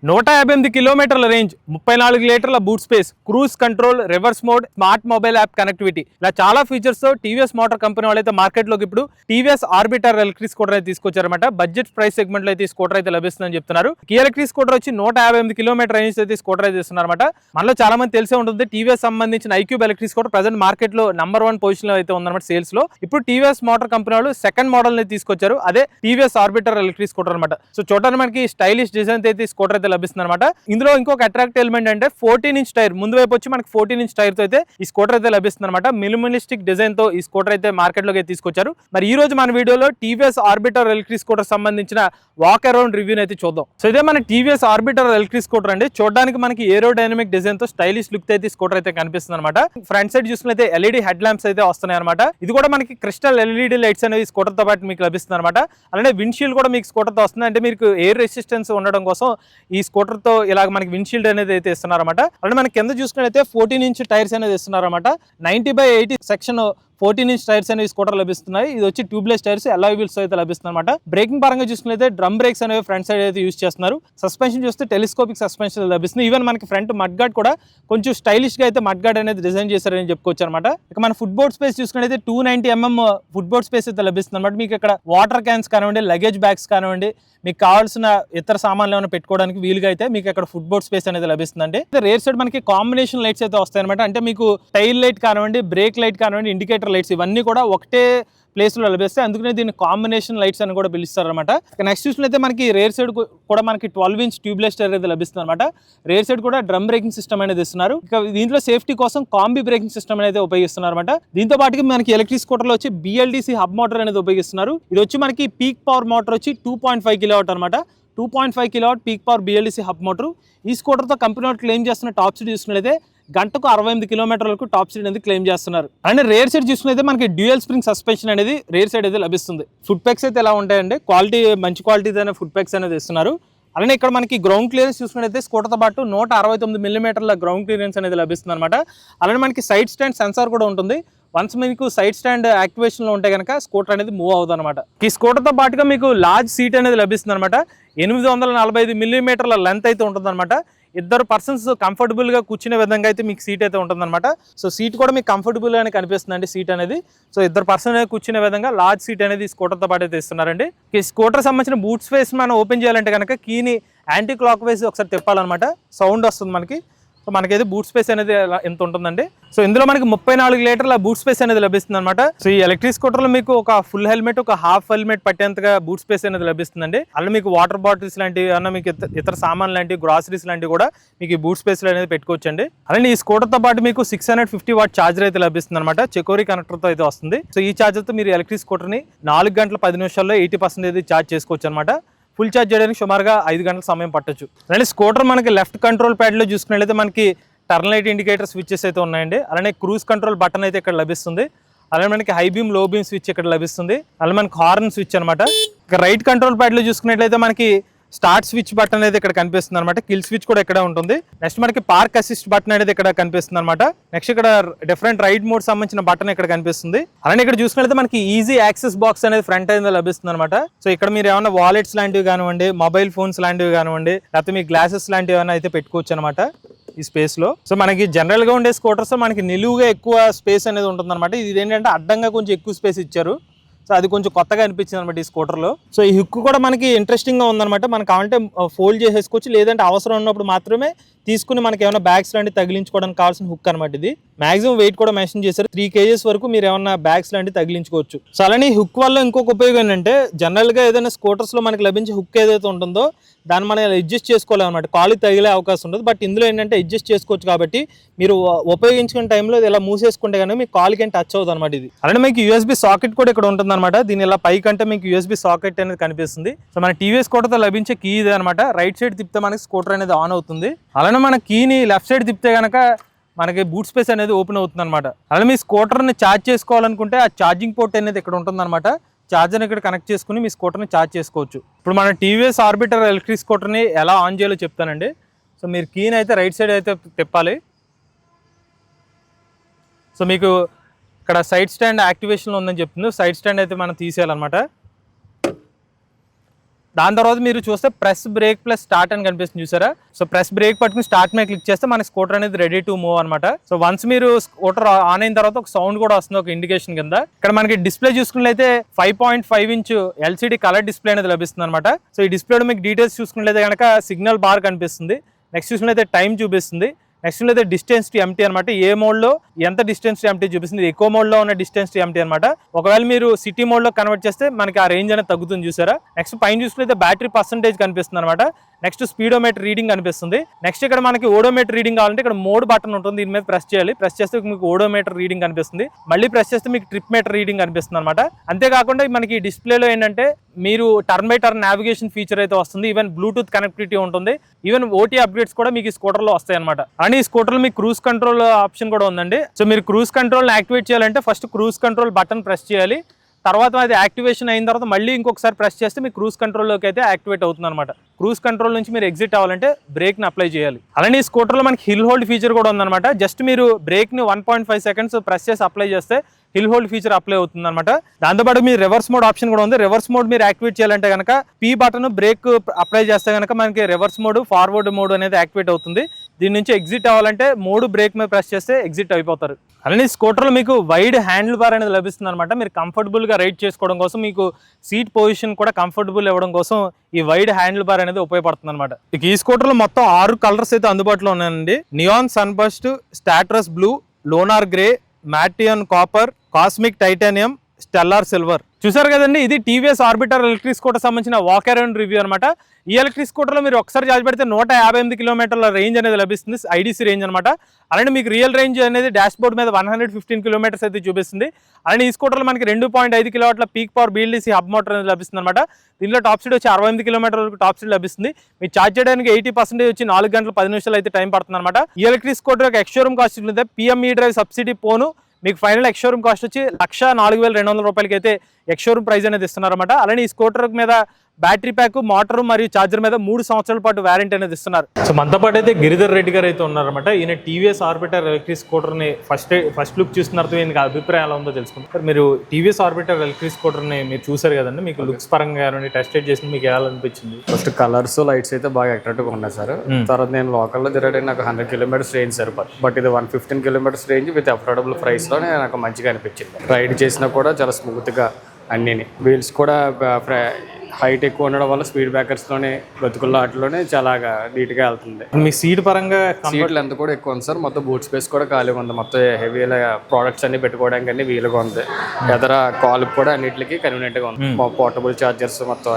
158 కిలోమీటర్ల రేంజ్, 34 లీటర్ల boot space, cruise control, reverse mode, smart mobile app connectivity, ఇలా చాలా ఫీచర్స్ తో టీవీఎస్ మోటార్ కంపెనీ వాళ్ళైతే మార్కెట్ లోకి ఇప్పుడు టీవీఎస్ ఆర్బిటర్ ఎలక్ట్రిక్ స్కూటర్ అయితే తీసుకొచ్చారన్నమాట. బడ్జెట్ ప్రైస్ సెగ్మెంట్ లో అయితే ఈ స్కూటర్ అయితే లభిస్తుందని చెప్తున్నారు. ఈ ఎలక్ట్రిక్ స్కూటర్ వచ్చి 158 కిలోమీటర్ రేంజ్ అయితే స్కూటర్ అయితే ఇస్తున్నారన్నమాట. మనలో చాలా మంది తెలిసే ఉంటుంది, టీవీఎస్ సంబంధించిన iQube electric scooter present market లో నంబర్ 1 పొజిషన్ లో అయితే ఉందన్నమాట సేల్స్ లో. ఇప్పుడు టీవీఎస్ మోటార్ కంపెనీ వాళ్ళు సెకండ్ మోడల్ ని తీసుకొచ్చారు, అదే టీవీఎస్ ఆర్బిటర్ ఎలక్ట్రిక్ స్కూటర్ అనమాట. సో చూడడానికి మనకి స్టైలిష్ డిజైన్ అయితే ఈ స్కూటర్ అయితే లభిస్తుంది అనమాట. ఇందులో ఇంకొక అట్రాక్ట్ ఎలిమెంట్ అంటే 14 ఇంచ్ టైర్, ముందు వైపు వచ్చి మనకి 14 ఇంచ్ టైర్ తో అయితే ఈ స్కూటర్ అయితే లభిస్తుంది అనమాట. మినిమలిస్టిక్ డిజైన్ తో ఈ స్కూటర్ అయితే మార్కెట్ లోకి తీసుకొచ్చారు. మరి ఈ రోజు మన వీడియోలో టీవీఎస్ ఆర్బిటర్ ఎలక్ట్రిక్ స్కూటర్ సంబంధించిన వాక్ అరౌండ్ రివ్యూ అయితే చూద్దాం. సో ఇదే మన టీవీఎస్ ఆర్బిటర్ ఎలక్ట్రిక్ స్కూటర్ అండి. చూడడానికి మనకి ఏరోడైనమిక్ డిజైన్ తో స్టైలిష్ లుక్ అయితే స్కూటర్ అయితే కనిపిస్తుంది అనమాట. ఫ్రంట్ సైడ్ చూసుకుంటే ఎల్ఈడి హెడ్ ల్యాంప్స్ అయితే వస్తున్నాయి అనమాట. ఇది కూడా మనకి క్రిస్టల్ ఎల్ఈడి లైట్స్ అనేవి స్కూటర్ తో పాటు మీకు లభిస్తుంది అనమాట. అలానే విండ్షీల్డ్ కూడా మీకు స్కూటర్ తో వస్తుంది, అంటే మీకు ఎయిర్ రెసిస్టెన్స్ ఉండడం కోసం ఈ స్కూటర్ తో ఇలా మనకి విండ్షీల్డ్ అనేది అయితే ఇస్తున్నారన్నమాట. అలానే మనకి కింద చూసుకున్నట్లయితే 14 ఇంచ్ టైర్స్ అనేది ఇస్తున్నారన్నమాట. 90/80 సెక్షన్ 14 ఇంచ్ టైర్స్ అనేవి స్కూటర్ లభిస్తున్నాయి. ఇది వచ్చి ట్యూబ్లెస్ టైర్స్, అలాయ్ వీల్స్ అయితే లభిస్తుంది అనమాట. బ్రేకింగ్ పరంగా చూసుకున్నట్లయితే డ్రమ్ బ్రేక్స్ అనేవి ఫ్రంట్ సైడ్ అయితే యూజ్ చేస్తున్నారు. సస్పెన్షన్ చూస్తే టెలిస్కోపిక్ సస్పెన్షన్ లభిస్తుంది. ఈవెన్ మనకి ఫ్రంట్ మడ్ గార్డ్ కూడా కొంచెం స్టైలిష్ గా అయితే మడ్ గార్డ్ అనేది డిజైన్ చేశారని చెప్పుకోవచ్చు అనమాట. ఇక మన ఫుట్ బోర్డ్ స్పేస్ చూసుకున్నట్లయితే 290 mm ఫుట్ బోర్డ్ స్పేస్ అయితే లభిస్తుంది అనమాట. మీకు ఇక్కడ వాటర్ క్యాన్స్ కానివ్వండి, లగేజ్ బ్యాగ్స్ కానివ్వండి, మీకు కావాల్సిన ఇతర సామాన్లు ఏమైనా పెట్టుకోవడానికి వీలుగా అయితే మీకు అక్కడ ఫుట్ బోర్డ్ స్పేస్ అనేది లభిస్తుందండి. రేర్ సైడ్ మనకి కాంబినేషన్ లైట్స్ అయితే వస్తాయి అనమాట. అంటే మీకు టైల్ లైట్ కానివ్వండి, బ్రేక్ లైట్ కానివ్వండి, ఇండికేటర్ లైట్స్ ఇవన్నీ కూడా ఒకటే ప్లేస్ లో లభిస్తాయి. అందుకనే దీన్ని కాంబినేషన్ లైట్స్ అని కూడా పిలుస్తారు అనమాట. నెక్స్ట్ చూసినట్లయితే మనకి రేర్ సైడ్ కూడా మనకి 12 ఇంచ్ ట్యూబ్లెస్ టైర్ అయితే లభిస్తుంది అనమాట. రేర్ సైడ్ కూడా డ్రమ్ బ్రేకింగ్ సిస్టమ్ అనేది ఇస్తున్నారు. ఇక దీంట్లో సేఫ్టీ కోసం కాంబీ బ్రేకింగ్ సిస్టమ్ అనేది ఉపయోగిస్తున్నారు అనమాట. దీంతో పాటు మనకి ఎలక్ట్రిక్ స్కూటర్ లో వచ్చి BLDC హబ్ మోటార్ అనేది ఉపయోగిస్తున్నారు. ఇది వచ్చి మనకి పీక్ పవర్ మోటార్ వచ్చి 2.5 కిలోవాట్ అనమాట. 2.5 kilowatt peak power BLDC hub motor. ఈ స్కూటర్ తో కంపెనీ వాళ్ళు క్లెయిమ్ చేస్తున్న టాప్ స్పీడ్ చూసుకున్నట్లయితే గంటకు 68 కిలోమీటర్లకు టాప్ స్పీడ్ అనేది క్లెయిమ్ చేస్తున్నారు. అండ్ రేర్ సైడ్ చూసుకున్నైతే మనకి డ్యూయల్ స్ప్రింగ్ సస్పెన్షన్ అనేది రేర్ సైడ్ అయితే లభిస్తుంది. ఫుట్ ప్యాక్స్ అయితే ఎలా ఉంటాయండి, క్వాలిటీ మంచి క్వాలిటీ ఫుట్ ప్యాక్స్ అనేది ఇస్తున్నారు. అలానే ఇక్కడ మనకి గ్రౌండ్ క్లియరెన్స్ చూసుకున్నట్లయితే స్కూటర్తో పాటు 169 మిల్లీమీటర్ల గ్రౌండ్ క్లియరెన్స్ అనేది లభిస్తుంది అనమాట. అలానే మనకి సైడ్ స్టాండ్ సెన్సార్ కూడా ఉంటుంది. వన్స్ మీకు సైడ్ స్టాండ్ యాక్టివేషన్ లో ఉంటే కనుక స్కూటర్ అనేది మూవ్ అవుతుంది అనమాట. ఈ స్కూటర్ తో పాటుగా మీకు లార్జ్ సీట్ అనేది లభిస్తుంది అనమాట. 845 మిల్లీమీటర్ల లెంత్ అయితే ఉంటుంది అనమాట. ఇద్దరు పర్సన్స్ కంఫర్టబుల్ గా కూర్చునే విధంగా అయితే మీకు సీట్ అయితే ఉంటుంది అనమాట. సో సీట్ కూడా మీకు కంఫర్టబుల్ గానే కనిపిస్తుందండి సీట్ అనేది. సో ఇద్దరు పర్సన్ కూర్చునే విధంగా లార్జ్ సీట్ అనేది స్కూటర్ తో పాటు అయితే ఇస్తున్నారండి. ఈ స్కూటర్ సంబంధించిన బూట్ స్పేస్ మనం ఓపెన్ చేయాలంటే కనుక కీని యాంటీ క్లాక్ వైజ్ ఒకసారి తిప్పాలన్నమాట. సౌండ్ వస్తుంది మనకి. సో మనకైతే బూట్ స్పేస్ అనేది ఎంత ఉంటుందండి. సో ఇందులో మనకి 34 లీటర్ల బూట్ స్పేస్ అనేది లభిస్తుంది అనమాట. సో ఈ ఎలక్ట్రిక్ స్కూటర్లో మీకు ఒక ఫుల్ హెల్మెట్, ఒక హాఫ్ హెల్మెట్ పట్టేంతగా బూట్ స్పేస్ అనేది లభిస్తుందండి. అలా మీకు వాటర్ బాటిల్స్ లాంటివి అన్న మీకు ఇతర సామాన్లు లాంటివి, గ్రాసరీస్ లాంటివి కూడా మీకు ఈ బూట్ స్పేస్ అనేది పెట్టుకోవచ్చండి. అలానే ఈ స్కూటర్తో పాటు మీకు 650 వాట్ ఛార్జర్ అయితే లభిస్తుంది అనమాట. చెకోరీ కనెక్టర్తో అయితే వస్తుంది. సో ఈ ఛార్జర్తో మీరు ఎలక్ట్రిక్ స్కూటర్ని 4 గంటల 10 నిమిషాల్లో 80% ఛార్జ్ చేసుకోవచ్చు అనమాట. ఫుల్ ఛార్జ్ చేయడానికి సుమారుగా 5 గంటల సమయం పట్టొచ్చు. అలానే స్కూటర్ మనకి లెఫ్ట్ కంట్రోల్ ప్యాడ్లో చూసుకున్నట్లయితే మనకి టర్న్ లైట్ ఇండికేటర్ స్విచెస్ అయితే ఉన్నాయండి. అలానే క్రూజ్ కంట్రోల్ బటన్ అయితే ఇక్కడ లభిస్తుంది. అలానే మనకి హై బీమ్, లో బీమ్ స్విచ్ ఇక్కడ లభిస్తుంది. అలానే మనకి హార్న్ స్విచ్ అనమాట. ఇక రైట్ కంట్రోల్ ప్యాడ్లో చూసుకున్నట్లయితే మనకి స్టార్ట్ స్విచ్ బటన్ అనేది ఇక్కడ కనిపిస్తుంది అనమాట. కిల్ స్విచ్ కూడా ఇక్కడ ఉంటుంది. నెక్స్ట్ మనకి పార్క్ అసిస్ట్ బటన్ అనేది ఇక్కడ కనిపిస్తుంది అనమాట. నెక్స్ట్ ఇక్కడ డిఫరెంట్ రైడ్ మోడ్ సంబంధించిన బటన్ ఇక్కడ కనిపిస్తుంది. అలానే ఇక్కడ చూసుకున్నట్లయితే మనకి ఈజీ యాక్సెస్ బాక్స్ అనేది ఫ్రంట్ అనేది లభిస్తుంది అనమాట. సో ఇక్కడ మీరు ఏమైనా వాలెట్స్ లాంటివి కానివ్వండి, మొబైల్ ఫోన్స్ లాంటివి కానివ్వండి, లేకపోతే మీ గ్లాసెస్ లాంటివి ఏమైనా అయితే పెట్టుకోవచ్చు అనమాట ఈ స్పేస్ లో. సో మనకి జనరల్ గా ఉండే స్కూటర్స్ మనకి నిలువుగా ఎక్కువ స్పేస్ అనేది ఉంటుంది అనమాట. ఇది ఏంటంటే అడ్డంగా కొంచెం ఎక్కువ స్పేస్ ఇచ్చారు. సో అది కొంచెం కొత్తగా అనిపించింది అనమాట ఈ స్కూటర్లో. సో ఈ హుక్ కూడా మనకి ఇంట్రెస్టింగ్గా ఉందన్నమాట. మనకు కావాలంటే ఫోల్డ్ చేసేసుకోవచ్చు, లేదంటే అవసరం ఉన్నప్పుడు మాత్రమే తీసుకుని మనకి ఏమైనా బ్యాగ్స్ లాంటివి తగిలించుకోవడానికి కావాల్సిన హుక్ అనమాట ఇది. మాక్సిమం వెయిట్ కూడా మెన్షన్ చేశారు, 3 kgs వరకు మీరు ఏమైనా బ్యాగ్స్ లాంటివి తగిలించుకోవచ్చు. సో అలానే హుక్ వల్ల ఇంకొక ఉపయోగం ఏంటంటే, జనరల్గా ఏదైనా స్కూటర్స్లో మనకి లభించే హుక్ ఏదైతే ఉంటుందో దాన్ని మనం అడ్జస్ట్ చేసుకోలేమన్నమాట. కాలు తగిలే అవకాశం ఉంటుంది. బట్ ఇందులో ఏంటంటే అడ్జస్ట్ చేసుకోవచ్చు కాబట్టి మీరు ఉపయోగించుకునే టైంలో ఇలా మూసేసుకుంటే కనుక మీకు కాలుకి ఏం టచ్ అవుతుంది అనమాట ఇది. అలానే మీకు USB సాకెట్ కూడా ఇక్కడ ఉంటుంది అనమాట. దీని ఇలా పైకంటే మీకు USB సాకెట్ అనేది కనిపిస్తుంది. సో మన టీవీఎస్ స్కూటర్తో లభించే కీ ఇదే అనమాట. రైట్ సైడ్ తిప్పితే మనకి స్కూటర్ అనేది ఆన్ అవుతుంది. అలానే మన కీని లెఫ్ట్ సైడ్ తిప్పితే కనుక మనకి బూట్ స్పేస్ అనేది ఓపెన్ అవుతుంది అనమాట. అలానే మీ స్కూటర్ని ఛార్జ్ చేసుకోవాలనుకుంటే ఆ ఛార్జింగ్ పోర్ట్ అనేది ఇక్కడ ఉంటుంది అనమాట. ఛార్జర్ ఇక్కడ కనెక్ట్ చేసుకుని మీ స్కూటర్ని ఛార్జ్ చేసుకోవచ్చు. ఇప్పుడు మన టీవీఎస్ ఆర్బిటర్ ఎలక్ట్రిక్ స్కూటర్ని ఎలా ఆన్ చేయాలో చెప్తానండి. సో మీరు కీని అయితే రైట్ సైడ్ అయితే తిప్పాలి. సో మీకు ఇక్కడ సైడ్ స్టాండ్ యాక్టివేషన్లో ఉందని చెప్తుంది. సైడ్ స్టాండ్ అయితే మనం తీసేయాలన్నమాట. దాని తర్వాత మీరు చూస్తే ప్రెస్ బ్రేక్ ప్లస్ స్టార్ట్ అని కనిపిస్తుంది చూసారా. సో ప్రెస్ బ్రేక్ పట్టుకుని స్టార్ట్ మీద క్లిక్ చేస్తే మన స్కూటర్ అనేది రెడీ టు మూవ్ అనమాట. సో వన్స్ మీరు స్కూటర్ ఆన్ అయిన తర్వాత ఒక సౌండ్ కూడా వస్తుంది, ఒక ఇండికేషన్ కింద. ఇక్కడ మనకి డిస్ప్లే చూసుకున్నట్లయితే 5.5 ఇంచ్ ఎల్సిడి కలర్ డిస్ప్లే అనేది లభిస్తుంది అనమాట. సో ఈ డిస్ప్లేలో మీకు డీటెయిల్స్ చూసుకున్నట్లయితే కనుక సిగ్నల్ బార్ కనిపిస్తుంది. నెక్స్ట్ చూసుకున్నట్లయితే టైం చూపిస్తుంది. నెక్స్ట్ అయితే డిస్టెన్స్ టు ఎంటీ అనమాట. ఏ మోడ్ లో ఎంత డిస్టెన్స్ టు ఎంటీ చూపిస్తుంది, ఎక్కువ మోడ్ లో ఉన్న డిస్టెన్స్ టు ఎంటీ అనమాట. ఒకవేళ మీరు సిటీ మోడ్ లో కన్వర్ట్ చేస్తే మనకి ఆ రేంజ్ అనేది తగ్గుతుంది చూసారా. నెక్స్ట్ పైన చూసుకుంటే బ్యాటరీ పర్సెంటేజ్ కనిపిస్తుంది అనమాట. నెక్స్ట్ స్పీడోమీటర్ రీడింగ్ కనిపిస్తుంది. నెక్స్ట్ ఇక్కడ మనకి ఓడోమీటర్ రీడింగ్ కావాలంటే ఇక్కడ మోడ్ బటన్ ఉంటుంది, దీని మీద ప్రెస్ చేయాలి. ప్రెస్ చేస్తే మీకు ఓడోమీటర్ రీడింగ్ కనిపిస్తుంది. మళ్ళీ ప్రెస్ చేస్తే మీకు ట్రిప్ మీటర్ రీడింగ్ కనిపిస్తుంది అనమాట. అంతేకాకుండా మనకి డిస్ప్లేలో ఏంటంటే మీరు turn by turn navigation feature అయితే వస్తుంది. ఈవెన్ బ్లూటూత్ కనెక్టివిటీ ఉంటుంది. ఈవెన్ ఓటీ అప్డేట్స్ కూడా మీకు ఈ స్కూటర్ లో వస్తాయి అనమాట. అండ్ ఈ స్కూటర్ లో మీకు క్రూజ్ కంట్రోల్ ఆప్షన్ కూడా ఉందండి. సో మీరు క్రూజ్ కంట్రోల్ యాక్టివేట్ చేయాలంటే first cruise control button press చేయాలి. తర్వాత అది యాక్టివేషన్ అయిన తర్వాత మళ్ళీ ఇంకొకసారి ప్రెస్ చేస్తే మీకు క్రూజ్ కంట్రోల్లోకి అయితే యాక్టివేట్ అవుతుంది అనమాట. క్రూజ్ కంట్రోల్ నుంచి మీరు ఎగ్జిట్ అవ్వాలంటే బ్రేక్ని అప్లై చేయాలి. అలానే ఈ స్కూటర్లో మనకి హిల్ హోల్డ్ ఫీచర్ కూడా ఉందన్నమాట. జస్ట్ మీరు బ్రేక్ని 1.5 సెకండ్స్ ప్రెస్ చేసి అప్లై చేస్తే హిల్ హోల్డ్ ఫీచర్ అప్లై అవుతుంది అనమాట. దాంతోపాటు మీరు రివర్స్ మోడ్ ఆప్షన్ కూడా ఉంది. రివర్స్ మోడ్ మీరు యాక్టివేట్ చేయాలంటే కనుక పీ బటన్ బ్రేక్ అప్లై చేస్తే కనుక మనకి రివర్స్ మోడ్ ఫార్వర్డ్ మోడ్ అనేది యాక్టివేట్ అవుతుంది. దీని నుంచి ఎగ్జిట్ అవ్వాలంటే మోడ్ బ్రేక్ మీద ప్రెస్ చేస్తే ఎగ్జిట్ అయిపోతారు. అలానే స్కూటర్లో మీకు వైడ్ హ్యాండిల్ బార్ అనేది లభిస్తుంది అనమాట. మీరు కంఫర్టబుల్గా రైడ్ చేసుకోవడం కోసం మీకు సీట్ పొజిషన్ కూడా కంఫర్టబుల్ ఇవ్వడం కోసం ఈ వైడ్ హ్యాండిల్ బార్ అనేది ఉపయోగపడుతుంది అనమాట. ఈ స్కూటర్లో మొత్తం 6 కలర్స్ అయితే అందుబాటులో ఉన్నాయండి. Neon sunburst, stratos blue, lunar grey, martian copper, cosmic titanium, stellar silver. చూసారు కదండి, ఇది టీవీఎస్ ఆర్బిటర్ ఎలక్ట్రిక్ స్కూటర్ సంబంధించిన వాక్ అరౌండ్ రివ్యూ అనమాట. ఈ ఎలక్ట్రిక్ స్కూటర్లో మీరు ఒకసారి చార్జ్ పెడితే 158 కిలోమీటర్ల రేంజ్ అనేది లభిస్తుంది, ఐడీసీ రేంజ్ అనమాట. అలానే మీకు రియల్ రేంజ్ అనేది డాష్ బోర్డ్ మీద 115 కిలోమీటర్స్ అయితే చూపిస్తుంది. అలానే ఈ స్కూటర్లో మనకి 2.5 కిలోవాట్ల peak power BLDC hub motor అనేది లభిస్తుంది అనమాట. దీనిలో టాప్ స్పీడ్ వచ్చి 68 కిలోమీటర్ల వరకు టాప్ స్పీడ్ లభిస్తుంది. మీరు చార్జ్ చేయడానికి 80% వచ్చి 4 గంటల 10 నిమిషాలు అయితే టైం పడుతుంది అనమాట. ఈ ఎలక్ట్రిక్ స్కూటర్ యొక్క ఎక్స్షోరూమ్ కాస్ట్ ఉంటుంది PME డ్రైవ్ సబ్సిడీ పోను మీకు ఫైనల్ ఎక్స్షోరూమ్ కాస్ట్ వచ్చి 1,04,200 రూపాయలకి అయితే ఎక్స్షోరూమ్ ప్రైస్ అనేది ఇస్తున్నారన్నమాట. అలానే ఈ స్కూటర్ మీద బ్యాటరీ ప్యాక్, మోటార్ మరియు ఛార్జర్ మీద 3 సంవత్సరాల పాటు వారంటీ అనేది ఇస్తున్నారు. సో మనతో పాటు అయితే గిరిధర్ రెడ్డి గారు అయితే ఉన్నారన్నమాట. ఈయన టీవీఎస్ ఆర్బిటర్ ఎలక్ట్రిక్ స్కూటర్ని ఫస్ట్ లుక్ చూసిన తర్వాత ఈయనకి అభిప్రాయం ఎలా ఉందో తెలుసుకుంటారు. మీరు టీవీఎస్ ఆర్బిటర్ ఎలక్ట్రిక్ స్కూటర్ని మీరు చూసారు కదండి, మీకు లుక్స్ పరంగా టెస్ట్ చేసి మీకు ఎలా అనిపించింది? ఫస్ట్ కలర్స్, లైట్స్ అయితే బాగా అట్రాక్టివ్గా ఉన్నాయి సార్. తర్వాత నేను లోకల్లో తిరగడానికి నాకు 100 కిలోమీటర్స్ రేంజ్ సరిపోతుంది. బట్ ఇది 115 కిలోమీటర్స్ రేంజ్ విత్ అఫోర్డబుల్ ప్రైస్లో నాకు మంచిగా అనిపించింది. రైడ్ చేసినా కూడా చాలా స్మూత్గా అన్నీ. వీల్స్ కూడా హైట్ ఎక్కువ ఉండడం వల్ల స్పీడ్ బ్రేకర్స్లోనే బతుకుల్లో వాటిలోనే చాలా నీట్గా వెళ్తుంది. మీ సీట్ పరంగా సీట్ లెంత్ కూడా ఎక్కువ ఉంది సార్. మొత్తం బూట్ స్పేస్ కూడా ఖాళీగా ఉంది. మొత్తం హెవీ ప్రోడక్ట్స్ అన్ని పెట్టుకోవడానికి అన్ని వీలుగా ఉంది. ఎదర కాల్ కూడా అన్నిటికి కన్వీనియంట్గా ఉంది. పోర్టబుల్ చార్జర్స్ మొత్తం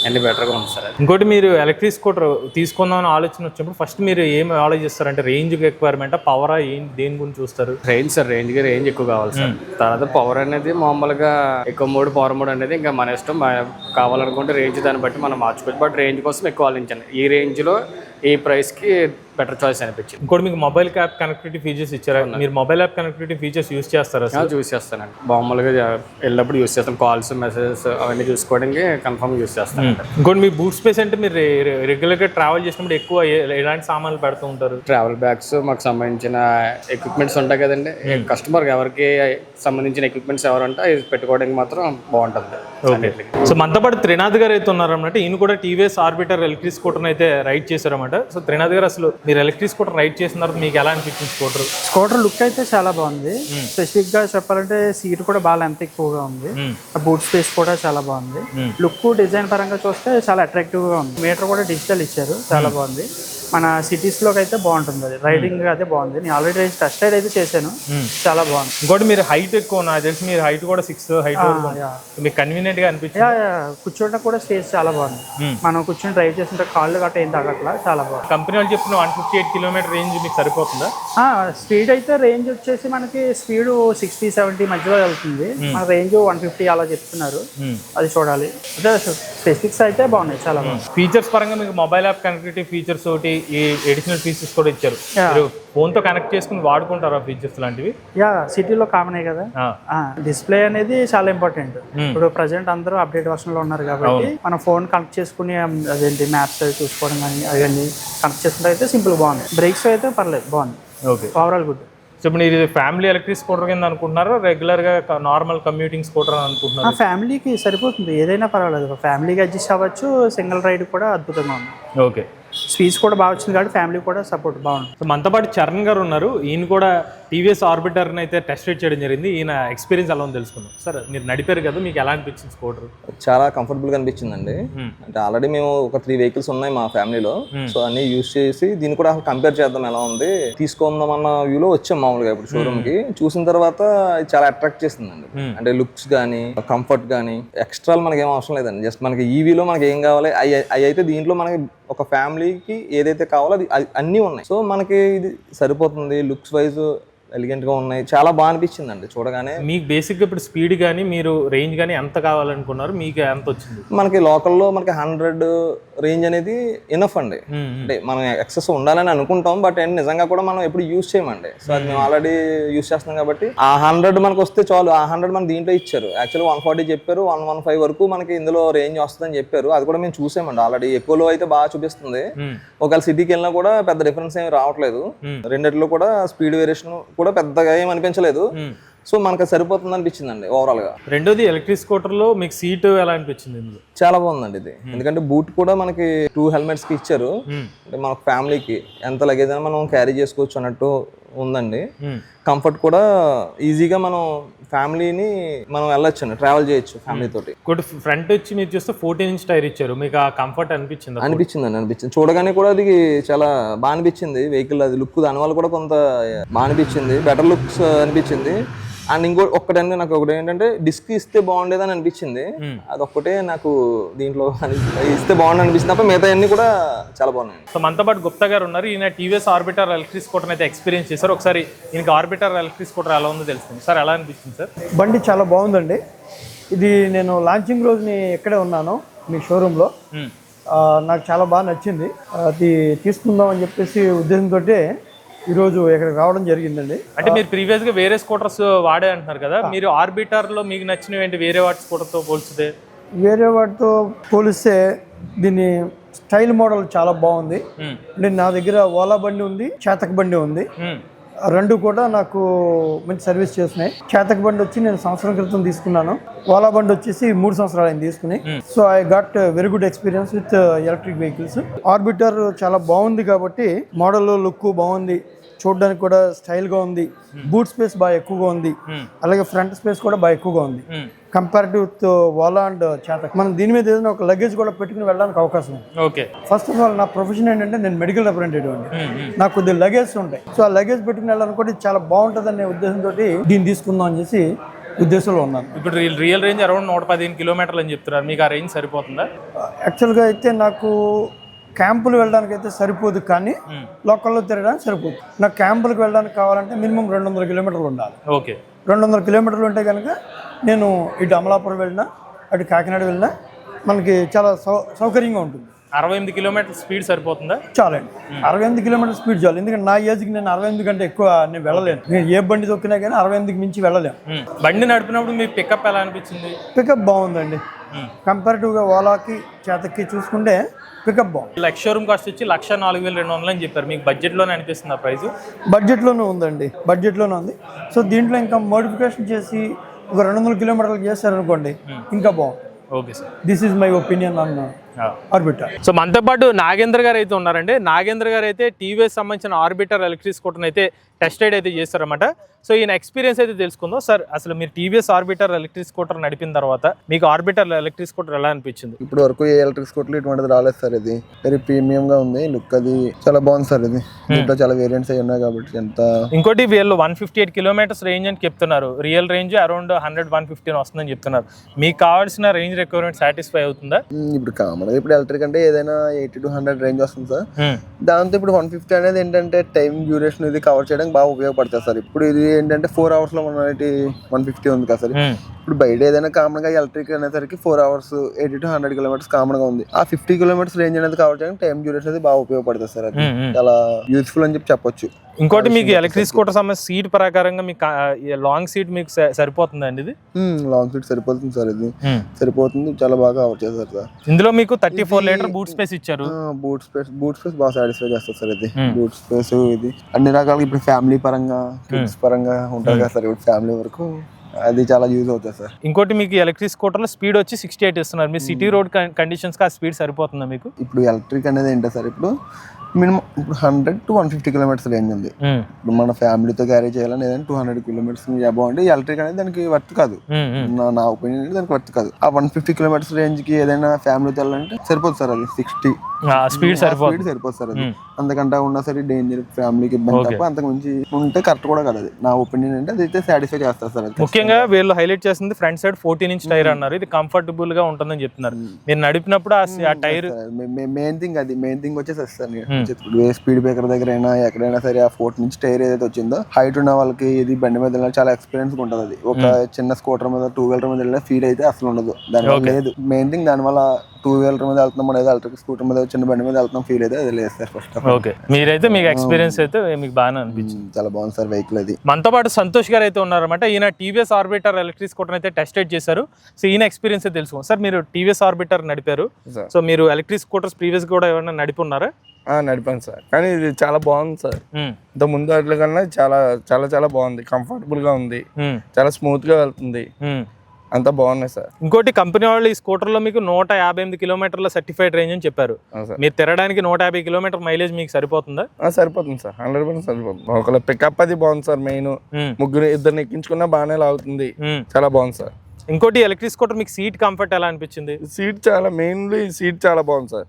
అన్ని బెటర్గా ఉంది సార్. ఇంకోటి మీరు ఎలక్ట్రిక్ స్కూటర్ తీసుకుందామని ఆలోచన వచ్చినప్పుడు ఫస్ట్ మీరు ఏం ఆలోచిస్తారంటే రేంజ్ రిక్వైర్మెంట్, పవర్, దేని గురించి చూస్తారు? రేంజ్ సార్, రేంజ్ ఎక్కువ కావాలి సార్. తర్వాత పవర్ అనేది మామూలుగా ఎక్కువ మోడ్, పవర్ మోడ్ అనేది ఇంకా మన ఇష్టం. కావాలనుకుంటే రేంజ్ దాన్ని బట్టి మనం మార్చుకోవచ్చు. బట్ రేంజ్ కోసం ఎక్కువ ఆలోచించండి. ఈ రేంజ్లో ఈ ప్రైస్కి బెటర్ చాయిస్ అనిపించింది. ఇంకోటి మీకు మొబైల్ యాప్ కనెక్టివిటీ ఫీచర్స్ ఇచ్చారా? మీరు mobile app connectivity features use చేస్తారా? యూస్ చేస్తానండి. మామూలుగా వెళ్ళినప్పుడు యూస్ చేస్తాను. కాల్స్, మెసేజెస్ అవన్నీ చూసుకోవడానికి కన్ఫర్మ్ యూస్ చేస్తాను. ఇంకోటి మీ బూట్ స్పేస్ అంటే మీరు రెగ్యులర్గా ట్రావెల్ చేసినప్పుడు ఎక్కువ ఎలాంటి సామాన్లు పెడుతూ ఉంటారు? ట్రావెల్ బ్యాగ్స్, మాకు సంబంధించిన ఎక్విప్మెంట్స్ ఉంటాయి కదండి. కస్టమర్ ఎవరికి సంబంధించిన ఎక్విప్మెంట్స్ ఎవరంటే అది పెట్టుకోవడానికి మాత్రం బాగుంటుంది. సో మనతో పాటు త్రినాథ్ గారు అయితే ఉన్నారన్నమాట. ఈయన కూడా టీవీఎస్ ఆర్బిటర్ ఎలక్ట్రిక్ స్కూటర్ అయితే రైడ్ చేశారన్నమాట. సో త్రినాథ్ గారు, అసలు మీరు ఎలక్ట్రిక్ స్కూటర్ రైడ్ చేసిన తర్వాత మీకు ఎలా అనిపించింది? స్కూటర్ లుక్ అయితే చాలా బాగుంది. స్పెసిఫిక్ గా చెప్పాలంటే సీట్ కూడా బాగా లెంత్ ఎక్కువగా ఉంది. బూట్ స్పేస్ కూడా చాలా బాగుంది. లుక్, డిజైన్ పరంగా చూస్తే చాలా అట్రాక్టివ్ గా ఉంది. మీటర్ కూడా డిజిటల్ ఇచ్చారు, చాలా బాగుంది. మన సిటీస్ లోకి అయితే బాగుంటుంది. అది రైడింగ్ అయితే బాగుంది. నేను ఆల్రెడీ టెస్ట్ రైడ్ అయితే చేశాను, చాలా బాగుంది. ఇంకోటి మీరు హైట్ ఎక్కువ, నాకు తెలిసి మీరు హైట్ కూడా 6 హైట్ మీకు కన్వీనియంట్ గా అనిపించింది. కూర్చోడానికి కూడా స్పేస్ చాలా బాగుంది. మనం కూర్చొని డ్రైవ్ చేస్తుంటే కాళ్ళు గట్ట ఏం తగ్గట్లా, చాలా బాగుంది. కంపెనీ వాళ్ళు చెప్పిన 158 కిలోమీటర్ రేంజ్ మీకు సరిపోతుందా? స్పీడ్ అయితే రేంజ్ వచ్చేసి మనకి స్పీడ్ 60-70 మధ్యలో వెళ్తుంది. మన రేంజ్ 150 అలా చెప్తున్నారు. అది చూడాలి. అదే స్పెసిఫిక్స్ అయితే బాగున్నాయి, చాలా బాగుంది. ఫీచర్స్ పరంగా మీకు మొబైల్ యాప్ కనెక్టివిటీ ఫీచర్స్ ఒకటి, ఈ ఎడిషనల్ ఫీచర్స్ కూడా ఇచ్చారు. ఫోన్ తో కనెక్ట్ చేసుకుని వాడుకుంటారా ఫీచర్స్ లాంటివి? సిటీలో కామనే కదా. డిస్ప్లే అనేది చాలా ఇంపార్టెంట్. ఇప్పుడు ప్రజెంట్ అందరూ అప్డేట్ వర్షన్ లో ఉన్నారు కాబట్టి మనం ఫోన్ కనెక్ట్ చేసుకుని అదేంటి మ్యాప్స్ చూసుకోవడం కానీ అవన్నీ కనెక్ట్ చేసుకుంటే అయితే సింపుల్ బాగుంది. బ్రేక్స్ అయితే పర్లేదు, బాగుంది. Overall good. సో ఇప్పుడు మీరు ఫ్యామిలీ ఎలక్ట్రిక్ స్కూటర్ కింద అనుకుంటున్నారా, రెగ్యులర్గా నార్మల్ కమ్యూటింగ్ స్కూటర్ అని అనుకుంటున్నారా? ఫ్యామిలీకి సరిపోతుంది, ఏదైనా పర్వాలేదు. ఫ్యామిలీకి అడ్జస్ట్ అవ్వచ్చు, సింగిల్ రైడ్ కూడా అద్భుతంగా ఉంది. ఓకే, స్పీడ్స్ కూడా బాగా వచ్చింది కాబట్టి ఫ్యామిలీ కూడా సపోర్ట్ బాగుంది. సో మనతో పాటు చరణ్ గారు ఉన్నారు. ఈయన కూడా టీవీఎస్ ఆర్బిటర్ని అయితే టెస్ట్ రైడ్ చేయడం జరిగింది. ఈయన ఎక్స్పీరియన్స్ ఎలా ఉందో తెలుసుకుందాం. సార్ మీరు నడిపారు కదా, మీకు ఎలా అనిపించింది స్కూటర్? చాలా కంఫర్టబుల్గా అనిపించిందండి. అంటే ఆల్రెడీ మేము ఒక 3 వెహికల్స్ ఉన్నాయి మా ఫ్యామిలీలో. సో అన్ని యూజ్ చేసి దీన్ని కూడా కంపేర్ చేద్దాం ఎలా ఉంది, తీసుకుందాం అన్న వ్యూలో వచ్చాం మామూలుగా ఇప్పుడు షోరూమ్ కి. చూసిన తర్వాత ఇది చాలా అట్రాక్ట్ చేస్తుందండి. అంటే లుక్స్ కానీ కంఫర్ట్ కానీ ఎక్స్ట్రా మనకి ఏం అవసరం లేదండి. జస్ట్ మనకి ఈవీలో మనకి ఏం కావాలి అవి అయితే దీంట్లో మనకి ఒక ఫ్యామిలీకి ఏదైతే కావాలో అది అన్నీ ఉన్నాయి. సో మనకి ఇది సరిపోతుంది. లుక్స్ వైజ్ ఎలిగెంట్గా ఉన్నాయి, చాలా బాగా అనిపించిందండి చూడగానే. మీకు బేసిక్గా ఇప్పుడు స్పీడ్ కానీ మీరు రేంజ్ కానీ ఎంత కావాలనుకున్నారు, మీకు ఎంత వచ్చింది? మనకి లోకల్లో మనకి 100 రేంజ్ అనేది ఇనఫ్ అండి. అంటే మనం ఎక్సెస్ ఉండాలని అనుకుంటాం, బట్ నిజంగా కూడా మనం ఎప్పుడు యూజ్ చేయమండి. సో అది మేము ఆల్రెడీ యూజ్ చేస్తున్నాం కాబట్టి ఆ 100 మనకు వస్తే చాలు. ఆ 100 మనకి దీంట్లో ఇచ్చారు. యాక్చువల్లీ 140 చెప్పారు, 115 వరకు మనకి ఇందులో రేంజ్ వస్తుందని చెప్పారు. అది కూడా మేము చూసామండి ఆల్రెడీ. ఎక్కువలో అయితే బాగా చూపిస్తుంది. ఒకవేళ సిటీకి వెళ్ళినా కూడా పెద్ద డిఫరెన్స్ ఏమి రావట్లేదు. రెండిట్లో కూడా స్పీడ్ వేరియేషన్ కూడా పెద్దగా ఏం అనిపించలేదు. సో మనకు సరిపోతుంది అనిపించిందండి ఓవరాల్ గా. రెండోది ఎలక్ట్రిక్ స్కూటర్ లో మీకు సీట్ ఎలా అనిపించింది? ఇందులో చాలా బాగుందండి ఇది. ఎందుకంటే బూట్ కూడా మనకి 2 హెల్మెట్స్ కి ఇచ్చారు. అంటే మన ఫ్యామిలీకి ఎంత లగేజ్ అయినా మనం క్యారీ చేసుకోవచ్చు అన్నట్టు ఉందండి. కంఫర్ట్ కూడా ఈజీగా మనం ఫ్యామిలీని మనం వెళ్ళొచ్చు, ట్రావెల్ చేయొచ్చు ఫ్యామిలీ తోటి. ఫ్రంట్ వచ్చి మీరు చూస్తే 14 ఇంచ్ టైర్ ఇచ్చారు. మీకు ఆ కంఫర్ట్ అనిపించింది? అనిపించింది. చూడగానే కూడా అది చాలా బాగా అనిపించింది వెహికల్. అది లుక్ దానివల్ల కూడా కొంత బాగా అనిపించింది, బెటర్ లుక్స్ అనిపించింది. అండ్ ఒక్కటంటే నాకు ఒకటి ఏంటంటే డిస్క్ ఇస్తే బాగుండేదని అనిపించింది. అదొక్కటే నాకు దీంట్లో ఇస్తే బాగుంది అనిపించింది తప్ప మిగతా అన్ని కూడా చాలా బాగున్నాయి. సో మనతో పాటు గుప్తా గారు ఉన్నారు. ఈయన టీవీఎస్ ఆర్బిటర్ ఎలక్ట్రిక్ స్కూటర్ అయితే ఎక్స్పీరియన్స్ చేశారు. ఒకసారి ఈయనకి ఆర్బిటర్ ఎలక్ట్రిక్ స్కూటర్ ఎలా ఉందో తెలుస్తుంది. సార్ ఎలా అనిపించింది సార్? బండి చాలా బాగుందండి. ఇది నేను లాంచింగ్ రోజుని ఇక్కడే ఉన్నాను మీ షోరూంలో. నాకు చాలా బాగా నచ్చింది. అది తీసుకుందాం అని చెప్పేసి ఉద్దేశంతో ఈరోజు ఇక్కడికి రావడం జరిగిందండి. అంటే మీరు ప్రీవియస్ గా వేరే స్కూటర్స్ వాడే అంటున్నారు కదా, మీరు ఆర్బిటర్ లో మీకు నచ్చినవి ఏంటి వేరే వాటి స్కూటర్ తో పోల్చితే? వేరే వాటితో పోలిస్తే దీని స్టైల్ మోడల్ చాలా బాగుంది. అంటే నా దగ్గర ఓలా బండి ఉంది, చేతక బండి ఉంది. రెండు కూడా నాకు మంచి సర్వీస్ చేస్తున్నాయి. చేతక బండి వచ్చి నేను సంవత్సరం క్రితం తీసుకున్నాను. ఓలా బండి వచ్చేసి 3 సంవత్సరాలు అయింది తీసుకుని. So I got very good experience with electric vehicles. Orbiter చాలా బాగుంది కాబట్టి మోడల్ లుక్ బాగుంది, చూడడానికి కూడా స్టైల్ గా ఉంది. బూట్ స్పేస్ బాగా ఎక్కువగా ఉంది, అలాగే ఫ్రంట్ స్పేస్ కూడా బాగా ఎక్కువగా ఉంది comparative with Ola and Chetak. మనం దీని మీద ఏదైనా ఒక లగేజ్ కూడా పెట్టుకుని వెళ్ళడానికి అవకాశం ఉంది. ఓకే, ఫస్ట్ ఆఫ్ ఆల్ నా ప్రొఫెషన్ ఏంటంటే నేను మెడికల్ రిప్రజెంటేటివ్ అండి. నాకు కొద్దిగా లగేజ్ ఉంటాయి. సో ఆ లగేజ్ పెట్టుకుని వెళ్ళడానికి కూడా చాలా బాగుంటుంది అనే ఉద్దేశంతో దీన్ని తీసుకుందాం అని చేసి ఉద్దేశంలో ఉన్నాను. ఇప్పుడు రియల్ రేంజ్ అరౌండ్ 115 కిలోమీటర్లు అని చెప్తున్నారు. మీకు ఆ రేంజ్ సరిపోతుందా? యాక్చువల్గా అయితే నాకు క్యాంపులు వెళ్ళడానికి అయితే సరిపోదు, కానీ లోకల్లో తిరగడానికి సరిపోదు. నాకు క్యాంపులకు వెళ్ళడానికి కావాలంటే మినిమం 200 కిలోమీటర్లు ఉండాలి. ఓకే, 200 కిలోమీటర్లు ఉంటే కనుక నేను ఇటు అమలాపురం వెళ్ళినా అటు కాకినాడ వెళ్ళినా మనకి చాలా సౌకర్యంగా ఉంటుంది. 68 కిలోమీటర్ స్పీడ్ సరిపోతుందా? చాలండి, 68 కిలోమీటర్ స్పీడ్ చాలు. ఎందుకంటే నా ఏజ్కి నేను 68 కంటే ఎక్కువ నేను వెళ్ళలేను. నేను ఏ బండి తొక్కినా కానీ 68కి మించి వెళ్ళలేను. బండి నడిపినప్పుడు మీ పికప్ ఎలా అనిపించింది? పికప్ బాగుందండి. కంపారిటివ్గా ఓలాకి చేతకి చూసుకుంటే పికప్ బాగుంది. లక్ష షోరూమ్ కాస్ట్ వచ్చి 1,04,200 అని చెప్పారు. మీకు బడ్జెట్లోనే అనిపిస్తుంది ఆ ప్రైస్? బడ్జెట్లోనే ఉందండి, బడ్జెట్లోనే ఉంది. సో దీంట్లో ఇంకా మోడిఫికేషన్ చేసి ఒక 200 కిలోమీటర్లు చేస్తారనుకోండి ఇంకా బాగుంది. Okay sir, this is my opinion on Orbiter. సో మనతో పాటు నాగేంద్ర గారు అయితే ఉన్నారండి. నాగేంద్ర గారు అయితే టీవీఎస్ సంబంధించిన ఆర్బిటర్ ఎలక్ట్రిక్ స్కూటర్ అయితే టెస్ట్ రైడ్ అయితే చేస్తారన్నమాట. సో ఈయన ఎక్స్పీరియన్స్ అయితే తెలుసుకుందాం. సార్ అసలు మీరు టీవీఎస్ ఆర్బిటర్ ఎలక్ట్రిక్ స్కూటర్ నడిపిన తర్వాత మీకు ఆర్బిటర్ ఎలక్ట్రిక్ స్కూటర్ ఎలా అనిపించింది? ఇప్పుడు వరకు ఏ ఎలక్ట్రిక్ స్కూటర్ ఇటువంటిది రాలేదు సార్. ఇది వెరీ ప్రీమియం గా ఉంది, లుక్ అది చాలా బాగుంది సార్. ఇది దీంట్లో చాలా వేరియంట్స్ అయి ఉన్నాయి కాబట్టి ఎంత. ఇంకోటి వీళ్ళు 158 కిలోమీటర్స్ రేంజ్ అని చెప్తున్నారు. రియల్ రేంజ్ అరౌండ్ 100-115 వస్తుందని చెప్తున్నారు. మీకు కావాల్సిన రేంజ్ రిక్వైర్మెంట్ సాటిస్ఫై అవుతుందా? ఇప్పుడు కామన్ ఇప్పుడు ఎలక్ట్రిక్ అంటే ఏదైనా 80 to 100 రేంజ్ వస్తుంది సార్. దాంతో ఇప్పుడు 150 అనేది ఏంటంటే టైం డ్యూరేషన్ ఇది కవర్ చేయడానికి బాగా ఉపయోగపడుతుంది సార్. ఇప్పుడు ఇది ఏంటంటే 4 hours లో 150 ఉంది కదా సార్. ఇప్పుడు బయట ఏదైనా కామన్ గా ఎలక్ట్రిక్ అనేసరికి 4 hours 80 to 100 కిలోమీటర్స్ కామన్ గా ఉంది. ఆ 50 కిలోమీటర్స్ రేంజ్ అనేది కవర్ చేయడానికి టైం డ్యూరేషన్ అనేది బాగా ఉపయోగపడుతుంది సార్. అది చాలా యూస్ఫుల్ అని చెప్పొచ్చు. ఇంకోటి మీకు ఎలక్ట్రిక్ స్కూటర్ సంబంధించి సీట్ ప్రకారంగా మీకు లాంగ్ సీట్ మీకు సరిపోతుందండి? ఇది లాంగ్ సీట్ సరిపోతుంది సార్. ఇది సరిపోతుంది, చాలా బాగా కవర్ చేస్తారు సార్. ఇందులో మీకు మీకు 34 లీటర్ బూట్ స్పేస్ ఇచ్చారు. బూట్ స్పేస్ బాగా సాటిస్ఫై చేస్తుంది సార్ ఇది. బూట్ స్పేస్ ఇది అన్ని రకాలుగా ఇప్పుడు ఫ్యామిలీ పరంగా కిడ్స్ పరంగా ఉంటుంది కదా సార్, ఇప్పుడు ఫ్యామిలీ వరకు అది చాలా యూజ్ అవుతుంది సార్. ఇంకోటి మీకు ఎలక్ట్రిక్ స్కూటర్లో స్పీడ్ వచ్చి 68 ఇస్తున్నారు. మీ సిటీ రోడ్ కండిషన్స్కి ఆ స్పీడ్ సరిపోతుందా మీకు? ఇప్పుడు ఎలక్ట్రిక్ అనేది ఏంటో సార్, ఇప్పుడు మినిమం ఇప్పుడు 100 to 150 కిలోమీటర్స్ రేంజ్ ఉంది. ఇప్పుడు మన ఫ్యామిలీతో క్యారీ చేయాలని ఏదైనా 200 కిలోమీటర్స్ అబౌవ్ అంటే ఎలక్ట్రిక్ అనేది దానికి వర్త్ కాదు. నా ఒపీనియన్ దానికి వర్త్ కాదు. ఆ 150 కిలోమీటర్స్ రేంజ్ కి ఏదైనా ఫ్యామిలీతో వెళ్ళాలంటే సరిపోతుంది సార్. అది 60 స్పీడ్ సరిపోతుంది సార్. అది అంతకంటే ఉన్నా సరే డేంజర్, ఫ్యామిలీకి ఇబ్బంది తప్ప అంతకు మించి ఉంటే కరెక్ట్ కూడా కాదు. అది నా ఒపీనియన్ అంటే అదైతే సాటిస్ఫై చేస్తారు సార్. ముఖ్యంగా వీళ్ళు హైలైట్ చేసింది ఫ్రంట్ సైడ్ 14 ఇంచ్ టైర్ అన్నారు. ఇది కంఫర్టబుల్ గా ఉంటుందని చెప్తున్నారు. మీరు నడిపినప్పుడు ఆ టైర్ మెయిన్ థింగ్ అది. మెయిన్ థింగ్ వచ్చేసి సార్ స్పీడ్ బ్రేకర్ దగ్గర అయినా ఎక్కడైనా సరే ఆ 14 ఇంచ్ టైర్ ఏదైతే వచ్చిందో హైట్ ఉన్న వాళ్ళకి ఇది బండి మీద వెళ్ళినా చాలా ఎక్స్పీరియన్స్ ఉంటుంది. అది ఒక చిన్న స్కూటర్ మీద 2 వీలర్ మీద వెళ్ళినా ఫీల్ అయితే అసలు ఉండదు. దానివల్ల లేదు. మెయిన్ థింగ్ దానివల్ల 2 వీలర్ మీద వెళ్తున్నాం అనేది ఎలక్ట్రిక్ స్కూటర్ మీద చిన్న బండి మీద వెళ్తున్నాం ఫీల్ అయితే అది లేదు సార్. ఫస్ట్ ఓకే, మీరైతే మీకు ఎక్స్పీరియన్స్ అయితే మీకు బాగానే అనిపించింది. చాలా బాగుంది సార్ వెహికల్ అది. మనతో పాటు సంతోష్ గారు అయితే ఉన్నారన్నమాట. ఈయన టీవీఎస్ ఆర్బిటర్ ఎలక్ట్రిక్ స్కూటర్ అయితే టెస్ట్ రైడ్ చేశారు. సో ఈయన ఎక్స్పీరియన్స్ అయితే తెలుసుకోండి. సార్ మీరు టీవీఎస్ ఆర్బిటర్ నడిపారు. సో మీరు ఎలక్ట్రిక్ స్కూటర్స్ ప్రీవియస్ కూడా ఏమైనా నడిపి ఉన్నారా? నడిపాను సార్, కానీ ఇది చాలా బాగుంది సార్. ఇంత ముందు వాటి కన్నా చాలా చాలా చాలా బాగుంది. కంఫర్టబుల్ గా ఉంది, చాలా స్మూత్ గా వెళ్తుంది, అంతా బాగున్నాయి సార్. ఇంకోటి కంపెనీ వాళ్ళు ఈ స్కూటర్ లో మీకు 158 కిలోమీటర్ల సర్టిఫైడ్ రేంజ్ అని చెప్పారు. మీరు తిరగడానికి 150 కిలోమీటర్ మైలేజ్ మీకు సరిపోతుందా? సరిపోతుంది సార్, 100% సరిపోతుంది. ఒకవేళ పికప్ అది బాగుంది సార్. మెయిన్ ముగ్గురు ఇద్దరిని ఎక్కించుకున్నా బాగానే లాగుతుంది, చాలా బాగుంది సార్. ఇంకోటి ఎలక్ట్రిక్ స్కూటర్ మీకు సీట్ కంఫర్ట్ ఎలా అనిపించింది? సీట్ చాలా మెయిన్లీ సీట్ చాలా బాగుంది సార్.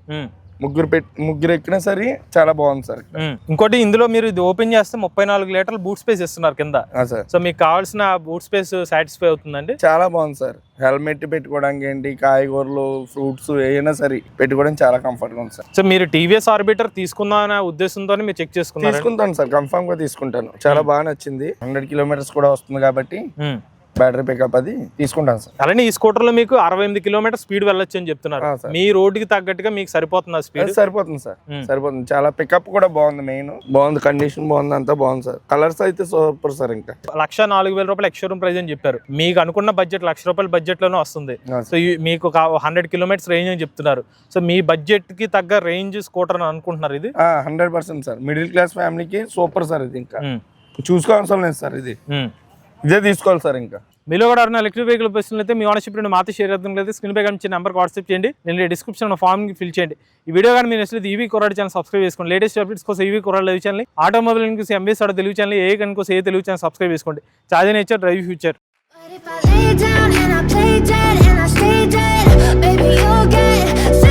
ముగ్గురు ఎక్కినా సరే చాలా బాగుంది సార్. ఇంకోటి ఇందులో మీరు ఇది ఓపెన్ చేస్తే 34 లీటర్ల బూట్ స్పేస్ ఇస్తున్నారు కింద. సో మీకు కావాల్సిన బూట్ స్పేస్ సాటిస్ఫై అవుతుందండి? చాలా బాగుంది సార్. హెల్మెట్ పెట్టుకోవడానికి ఏంటి, కాయగూరలు, ఫ్రూట్స్ ఏమైనా సరే పెట్టుకోవడానికి చాలా కంఫర్ట్ గా ఉంది సార్. సో మీరు టీవీఎస్ ఆర్బిటర్ తీసుకుందాం అనే ఉద్దేశంతో మీరు చెక్ చేసుకున్నారు? తీసుకుంటాను సార్, కన్ఫర్మ్ గా తీసుకుంటాను. చాలా బాగా నచ్చింది. 100 కిలోమీటర్స్ కూడా వస్తుంది కాబట్టి బ్యాటరీ పికప్ అది తీసుకుంటాను సార్. అలానే ఈ స్కూటర్ లో మీకు 68 కిలోమీటర్ స్పీడ్ వెళ్ళొచ్చు అని చెప్తున్నారు. మీ రోడ్డుకి తగ్గట్టుగా మీకు సరిపోతుంది స్పీడ్? సరిపోతుంది సార్, సరిపోతుంది. చాలా పికప్ కూడా బాగుంది, మెయిన్ బాగుంది, కండిషన్ బాగుంది, అంతా బాగుంది సార్. కలర్స్ అయితే సూపర్ సార్. ఇంకా 1,04,000 రూపాయలు ఎక్స్షోరూమ్ ప్రైస్ అని చెప్పారు. మీకు అనుకున్న బడ్జెట్ ₹1,00,000 బడ్జెట్ లోనే వస్తుంది. సో మీకు 100 కిలోమీటర్స్ రేంజ్ అని చెప్తున్నారు. సో మీ బడ్జెట్ కి తగ్గ రేంజ్ స్కూటర్ అని అనుకుంటున్నారు ఇది? 100% సార్. మిడిల్ క్లాస్ ఫ్యామిలీకి సూపర్ సార్. ఇది ఇంకా చూసుకోవాల్సిన లేదు సార్. ఇదే తీసుకోవాలి సార్. ఇంకా మీలో కూడా ఎవరైనా ఎలక్ట్రిక్ వెహికల్ ప్రశ్నలు అయితే మీ ఓనర్షిప్ నుండి మాతో షేర్ చేద్దాం. స్క్రీన్ పై కనిపించే నెంబర్కి వాట్సాప్ చేయండి. నేను డిస్క్రిప్షన్ ఫామ్ ఫిల్ చేయండి. ఈ వీడియో కానీ మీరు నచ్చితే ఈవీ కొరాడు ఛానల్ సబ్స్క్రైబ్ చేసుకోండి. లేటెస్ట్ అప్డేట్స్ కోసం ఈవీ కొరాడు తెలుగు ఛానల్, ఆటోమొబైల్ కోసం ఎంబీఎస్ తెలుగు ఛానల్, ఏ కనుక ఏ తెలుగు ఛానల్ సబ్స్క్రైబ్ చేసుకోండి. Charge nature drive future. But if I lay down and I play dead and I stay dead, baby, you'll get